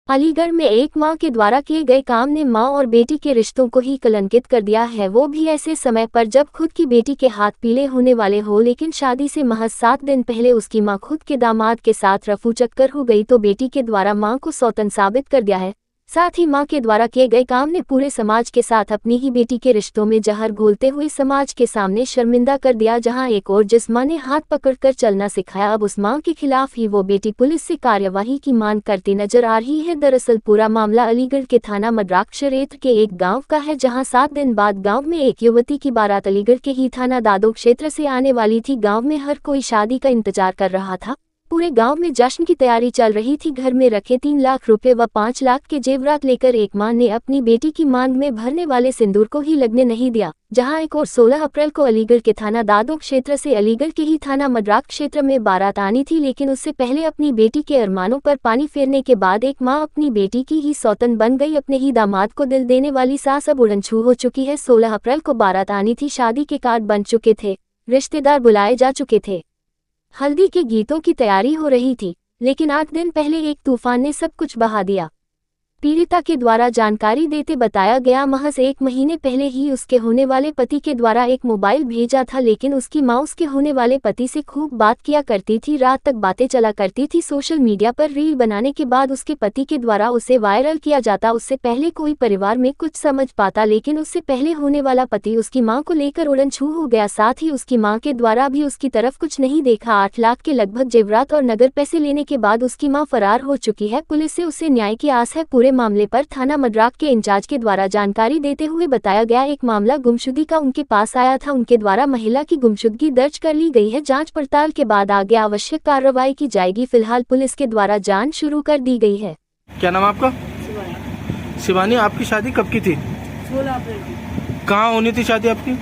अलीगढ़ में एक मां के द्वारा किए गए काम ने मां और बेटी के रिश्तों को ही कलंकित कर दिया है, वो भी ऐसे समय पर जब खुद की बेटी के हाथ पीले होने वाले हो। लेकिन शादी से महज 7 दिन पहले उसकी मां खुद के दामाद के साथ रफू चक्कर हो गई तो बेटी के द्वारा मां को सौतन साबित कर दिया है। साथ ही मां के द्वारा किए गए काम ने पूरे समाज के साथ अपनी ही बेटी के रिश्तों में जहर घोलते हुए समाज के सामने शर्मिंदा कर दिया। जहां एक और जिस मां ने हाथ पकड़कर चलना सिखाया, अब उस मां के खिलाफ ही वो बेटी पुलिस से कार्यवाही की मांग करती नजर आ रही है। दरअसल पूरा मामला अलीगढ़ के थाना मद्राक क्षेत्र के एक गाँव का है, जहाँ 7 दिन बाद गाँव में एक युवती की बारात अलीगढ़ के ही थाना दादो क्षेत्र से आने वाली थी। गाँव में हर कोई शादी का इंतजार कर रहा था, पूरे गांव में जश्न की तैयारी चल रही थी। घर में रखे 3 लाख रुपए व 5 लाख के जेवरात लेकर एक मां ने अपनी बेटी की मांग में भरने वाले सिंदूर को ही लगने नहीं दिया। जहां एक और 16 अप्रैल को अलीगढ़ के थाना दादो क्षेत्र से अलीगढ़ के ही थाना मद्राक क्षेत्र में बारात आनी थी, लेकिन उससे पहले अपनी बेटी के अरमानों पर पानी फेरने के बाद एक मां अपनी बेटी की ही सौतन बन गई। अपने ही दामाद को दिल देने वाली सास अब उड़नछू हो चुकी है। 16 अप्रैल को बारात आनी थी, शादी के कार्ड बन चुके थे, रिश्तेदार बुलाए जा चुके थे, हल्दी के गीतों की तैयारी हो रही थी, लेकिन 8 दिन पहले एक तूफान ने सब कुछ बहा दिया। पीड़िता के द्वारा जानकारी देते बताया गया, महज 1 महीने पहले ही उसके होने वाले पति के द्वारा एक मोबाइल भेजा था, लेकिन उसकी मां उसके होने वाले पति से खूब बात किया करती थी, रात तक बातें चला करती थी। सोशल मीडिया पर रील बनाने के बाद उसके पति के द्वारा उसे वायरल किया जाता। उससे पहले कोई परिवार में कुछ समझ पाता, लेकिन उससे पहले होने वाला पति उसकी मां को लेकर उड़नछू हो गया। साथ ही उसकी मां के द्वारा भी उसकी तरफ कुछ नहीं देखा। 8 लाख के लगभग जेवरात और नगर पैसे लेने के बाद उसकी मां फरार हो चुकी है। पुलिस से उसे न्याय की आस है। पूरे मामले पर थाना मद्राक के इंचार्ज के द्वारा जानकारी देते हुए बताया गया, एक मामला गुमशुदगी का उनके पास आया था, उनके द्वारा महिला की गुमशुदगी दर्ज कर ली गई है। जांच पड़ताल के बाद आगे आवश्यक कार्रवाई की जाएगी। फिलहाल पुलिस के द्वारा जांच शुरू कर दी गई है। क्या नाम आपका? शिवानी। आपकी शादी कब की थी? 16 अप्रैल की। कहाँ होनी थी शादी आपकी?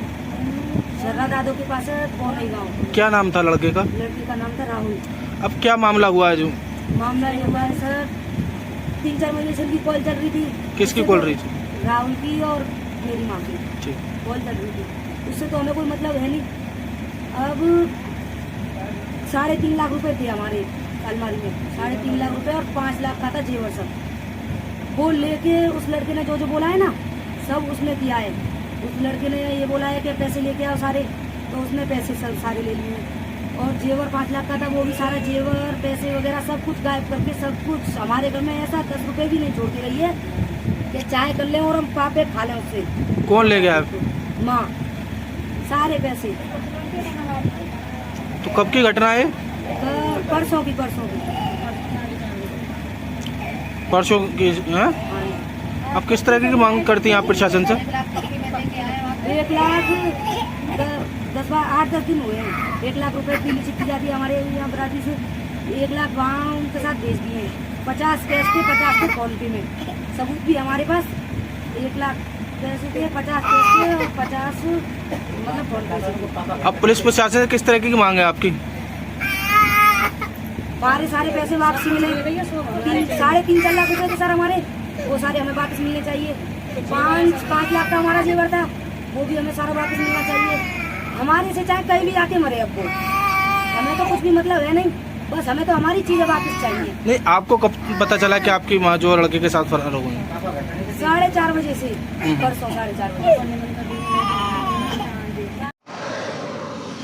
सर्रा दादो के पास पौनी गाँव। क्या नाम था लड़के का? लड़के का नाम था राहुल। अब क्या मामला हुआ है? जो मामला ये हुआ है सर, 3-4 महीने से उनकी कॉल चल रही थी। किसकी कॉल रही थी? राहुल की और मेरी माँ की कॉल चल रही थी। उससे तो हमें कोई मतलब है नहीं। अब 3.5 लाख रुपए थे हमारे अलमारी में, 3.5 लाख रुपए और 5 लाख का था जेवर सब। वो लेके उस लड़के ने जो जो बोला है ना, सब उसने किया है। उस लड़के ने ये बोला है कि पैसे लेके आओ सारे, तो उसने पैसे सब सारे ले लिए। और जेवर 5 लाख का था, वो भी सारा जेवर पैसे वगैरह सब कुछ गायब करके सब कुछ। हमारे घर में ऐसा 10 रुपए भी नहीं छोड़ती रही है कि चाय कर ले और हम पापे खा लें उससे। कौन ले गया? माँ, सारे पैसे। तो कब की घटना है? परसों की परसों की है? अब किस तरह की मांग करती हैं आप प्रशासन से? 1 लाख 8-10 दिन हुए हैं। 1 लाख रुपए पीली चिट्ठी जाती है हमारे यहाँ बराती से। 1 लाख वहाँ उनके साथ भेज दिए हैं। 50 कैश थे, 50 थे फोन पे में, सबूत भी हमारे पास। 1 लाख पैसे थे, 50 कैश थे और 50 मतलब फोन पे। अब पुलिस प्रशासन से किस तरह की मांग है आपकी? हमारे सारे पैसे वापस मिले। 3.5-4 लाख रुपए थे सर हमारे, वो सारे हमें वापस मिलने चाहिए। 5 लाख का हमारा जेवर था, वो भी हमें सारा वापस मिलना चाहिए। हमारे से चाहे कहीं भी आके मरे, अब वो हमें तो कुछ भी मतलब है नहीं, बस हमें तो हमारी चीजें वापस चाहिए। नहीं, आपको कब पता चला कि आपकी माँ जो लड़के के साथ फरार हो गई? 4:30 बजे से, परसों 4:30 बजे।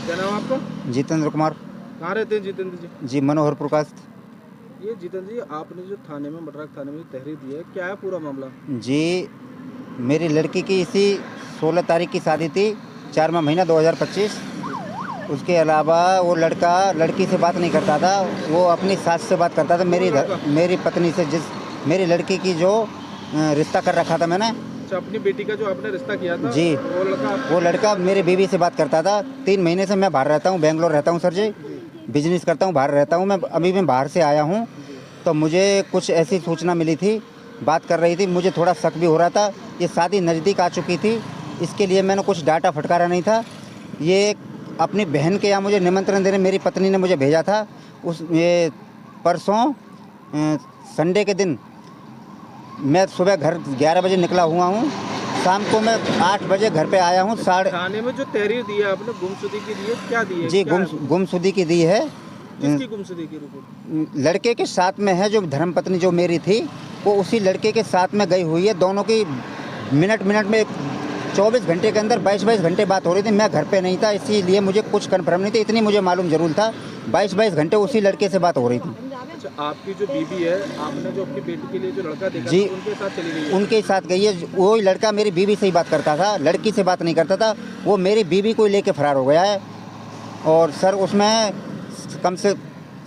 क्या नाम आपका? जितेंद्र कुमार। कहाँ रहते हैं जितेंद्र जी? जी, मनोहर प्रकाश। ये जितेंद्र जी, आपने जो थाने में मद्राक थाने में तहरीर दी है, क्या है पूरा मामला? जी, मेरी लड़की की इसी 16 तारीख की शादी थी, 4वां महीना 2025। उसके अलावा वो लड़का लड़की से बात नहीं करता था, वो अपनी सास से बात करता था। मेरी पत्नी से, मेरी लड़की की जो रिश्ता कर रखा था मैंने। अच्छा, अपनी बेटी का जो आपने रिश्ता किया था? जी, वो लड़का मेरी बीवी से बात करता था। 3 महीने से मैं बाहर रहता हूँ, बेंगलोर रहता हूँ सर जी, बिजनेस करता हूँ, बाहर रहता हूँ मैं। अभी मैं बाहर से आया हूँ, तो मुझे कुछ ऐसी सूचना मिली थी, बात कर रही थी, मुझे थोड़ा शक भी हो रहा था। ये शादी नज़दीक आ चुकी थी, इसके लिए मैंने कुछ डाटा फटकारा नहीं था। ये अपनी बहन के यहाँ मुझे निमंत्रण देने मेरी पत्नी ने मुझे भेजा था। ये परसों संडे के दिन मैं सुबह घर 11 बजे निकला हुआ हूँ, शाम को मैं 8 बजे घर पे आया हूँ। थाने में जो तहरीर दी है आपने गुमशुदगी की दी है, क्या दी है? जी, गुमशुदगी की दी है। किसकी गुमशुदगी की रिपोर्ट? लड़के के साथ में है, जो धर्मपत्नी जो मेरी थी, वो उसी लड़के के साथ में गई हुई है। दोनों की मिनट मिनट में 24 घंटे के अंदर 22-22 घंटे बात हो रही थी। मैं घर पे नहीं था, इसीलिए मुझे कुछ कन्फर्म नहीं थी। इतनी मुझे मालूम जरूर था 22-22 घंटे उसी लड़के से बात हो रही थी। अच्छा, आपकी जो बीवी है, आपने जो अपनी बेटी के लिए जो लड़का देखा जी, था, उनके साथ चली गई है? उनके साथ गई है। वही लड़का मेरी बीवी से ही बात करता था, लड़की से बात नहीं करता था। वो मेरी बीवी को लेके फरार हो गया है। और सर उसमें कम से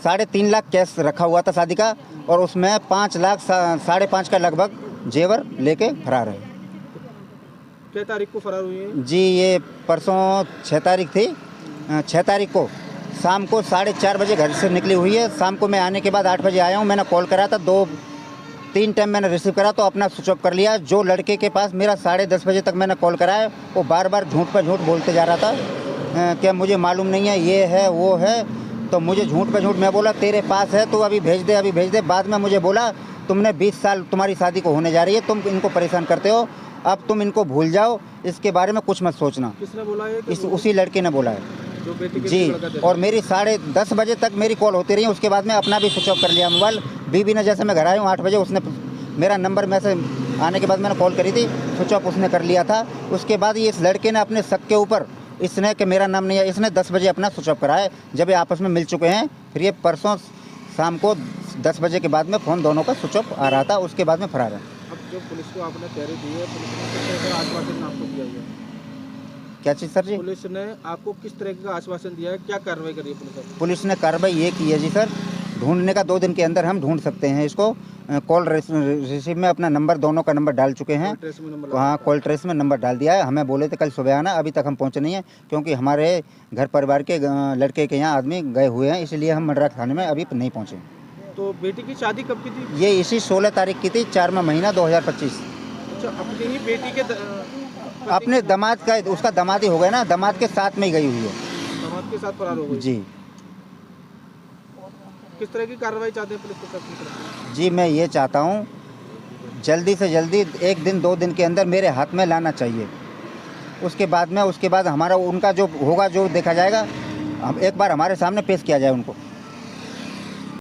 3.5 लाख कैश रखा हुआ था शादी का, और उसमें 5 लाख 5.5 का लगभग जेवर लेके फरार है। क्या तारीख को फरार हुई है? जी, ये परसों 6 तारीख थी। 6 तारीख को शाम को 4:30 बजे घर से निकली हुई है। शाम को मैं आने के बाद 8 बजे आया हूँ। मैंने कॉल करा था, 2-3 टाइम मैंने रिसीव करा तो अपना स्विच ऑफ कर लिया। जो लड़के के पास मेरा 10:30 बजे तक मैंने कॉल करा है, वो बार बार झूठ पर झूठ बोलते जा रहा था कि मुझे मालूम नहीं है, ये है वो है। तो मुझे झूठ पर झूठ, मैं बोला तेरे पास है तो अभी भेज दे, अभी भेज दे। बाद में मुझे बोला तुमने 20 साल तुम्हारी शादी को होने जा रही है, तुम इनको परेशान करते हो, अब तुम इनको भूल जाओ, इसके बारे में कुछ मत सोचना। किसने बोला है? उसी लड़के ने बोला है जो बेटी के जी। लिए लड़का देखा? और मेरी 10:30 बजे तक मेरी कॉल होती रही। उसके बाद में अपना भी स्विच ऑफ कर लिया मोबाइल। बीबी ने, जैसे मैं घर आया हूँ 8 बजे, उसने मेरा नंबर में से आने के बाद मैंने कॉल करी थी, स्विच ऑफ उसने कर लिया था। उसके बाद ये इस लड़के ने अपने शक के ऊपर, इसने कि मेरा नाम नहीं है, इसने 10 बजे अपना स्विच ऑफ कराया। जब ये आपस में मिल चुके हैं, फिर ये परसों शाम को 10 बजे के बाद में फ़ोन दोनों का स्विच ऑफ आ रहा था। उसके बाद में फरार है। अब जो पुलिस को आपने तैयारी दी है, पुलिस ने किस तरह का आश्वासन आपको दिया है? क्या चीज़ सर जी? पुलिस ने आपको किस तरह का आश्वासन दिया है? क्या कार्रवाई करी है पुलिस ने? पुलिस ने कार्रवाई ये की है जी सर, ढूंढने का 2 दिन के अंदर हम ढूंढ सकते हैं इसको। कॉल रिसीव में अपना नंबर, दोनों का नंबर डाल चुके हैं। ट्रेस में नंबर हाँ, कॉल ट्रेस में नंबर डाल दिया है। हमें बोले थे कल सुबह आना, अभी तक हम पहुँचे नहीं हैं, क्योंकि हमारे घर परिवार के लड़के के यहाँ आदमी गए हुए हैं, इसलिए हम मंडरा थाने में अभी नहीं पहुँचे। तो बेटी की शादी कब की थी? ये इसी 16 तारीख की थी, 4वां महीना 2025। अच्छा, अपनी ही बेटी के अपने दामाद का, उसका दामाद ही हो गया ना, दामाद के साथ में ही गई हुई है दामाद के साथ फरार हो गई। जी। किस तरह की कार्रवाई चाहते हैं पुलिस प्रशासन की तरफ से? जी, मैं ये चाहता हूँ जल्दी से जल्दी 1 दिन 2 दिन के अंदर मेरे हाथ में लाना चाहिए। उसके बाद हमारा उनका जो होगा, जो देखा जाएगा, हम एक बार हमारे सामने पेश किया जाए उनको।